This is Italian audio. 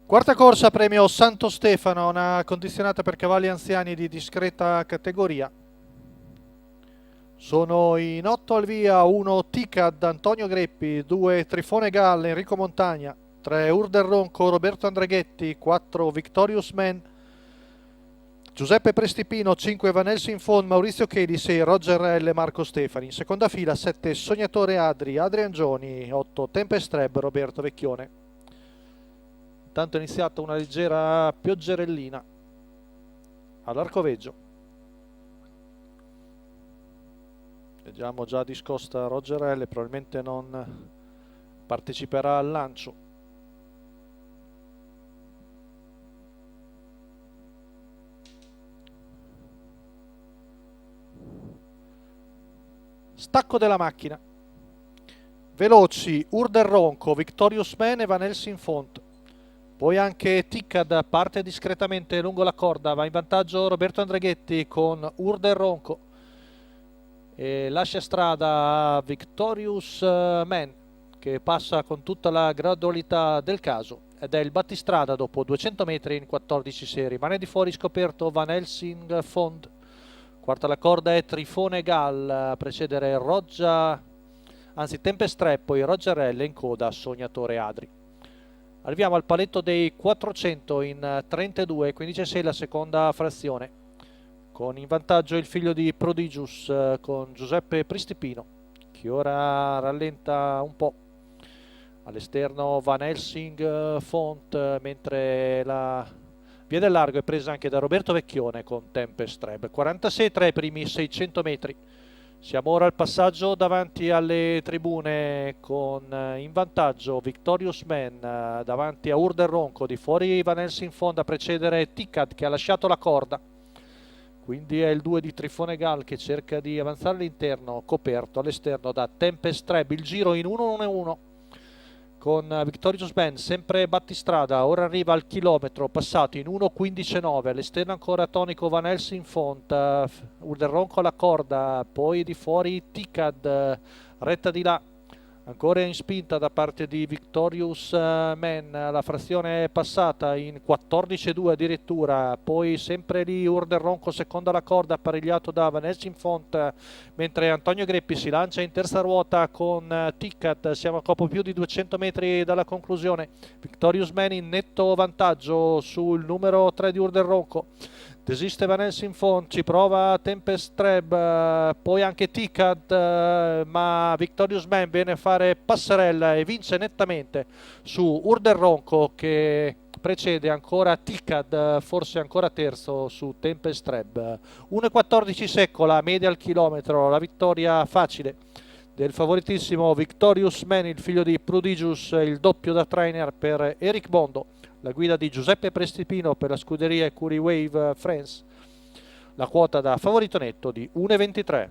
Quarta corsa, premio Santo Stefano, una condizionata per cavalli anziani di discreta categoria. Sono in 8 al via: 1 Ticad Antonio Greppi, 2 Trifone Gall Enrico Montagna, 3 Urder Ronco Roberto Andraghetti, 4 Victorious Man Giuseppe Prestipino, 5 Van Helsing Fon Maurizio Cheli, 6 Roger L Marco Stefani. In seconda fila 7 Sognatore Adri Adrian Gioni, 8 Tempest Treb Roberto Vecchione. Intanto è iniziata una leggera pioggerellina all'Arcoveggio. Vediamo già discosta Roger L, probabilmente non parteciperà al lancio. Stacco della macchina. Veloci Urder Ronco, Victorious Man e Van Helsing Font. Poi anche Ticad parte discretamente lungo la corda, va in vantaggio Roberto Andraghetti con Urder Ronco e lascia strada a Victorious Man, che passa con tutta la gradualità del caso, ed è il battistrada dopo 200 metri in 14 serie. Rimane di fuori scoperto Van Helsing Font. Quarta la corda è Trifone Gall, a precedere Tempest Trap, poi Roger L in coda Sognatore Adri. Arriviamo al paletto dei 400 in 32, 15-6 la seconda frazione, con in vantaggio il figlio di Prodigius con Giuseppe Pristipino, che ora rallenta un po'. All'esterno Van Helsing Font, mentre la via del largo è presa anche da Roberto Vecchione con Tempest Treb. 46 tra i primi 600 metri. Siamo ora al passaggio davanti alle tribune con in vantaggio Victorious Man davanti a Urder Ronco, di fuori Van Helsing Font a precedere Ticad che ha lasciato la corda. Quindi è il 2 di Trifone Gall che cerca di avanzare all'interno, coperto all'esterno da Tempest Treb. Il giro in 1-1-1 con Victorious Man, sempre battistrada, ora arriva al chilometro passato in 1.15.9, all'esterno ancora tonico Van Helsing Font, Urder Ronco alla corda, poi di fuori Ticad, retta di là, ancora in spinta da parte di Victorious Man, la frazione è passata in 14.2 addirittura, poi sempre lì Urder Ronco seconda la corda apparecchiato da Van Helsing Font, mentre Antonio Greppi si lancia in terza ruota con Ticad. Siamo a poco più di 200 metri dalla conclusione. Victorious Man in netto vantaggio sul numero 3 di Urder Ronco. Desiste Van Helsing Font, ci prova Tempest Treb, poi anche Ticad, ma Victorious Man viene a fare passerella e vince nettamente su Urder Ronco, che precede ancora Ticad, forse ancora terzo su Tempest Treb. 1.14 secco la media al chilometro, la vittoria facile del favoritissimo Victorious Man, il figlio di Prodigius, il doppio da trainer per Eric Bondo, la guida di Giuseppe Prestipino per la scuderia Ecurie Wave France, la quota da favorito netto di 1,23.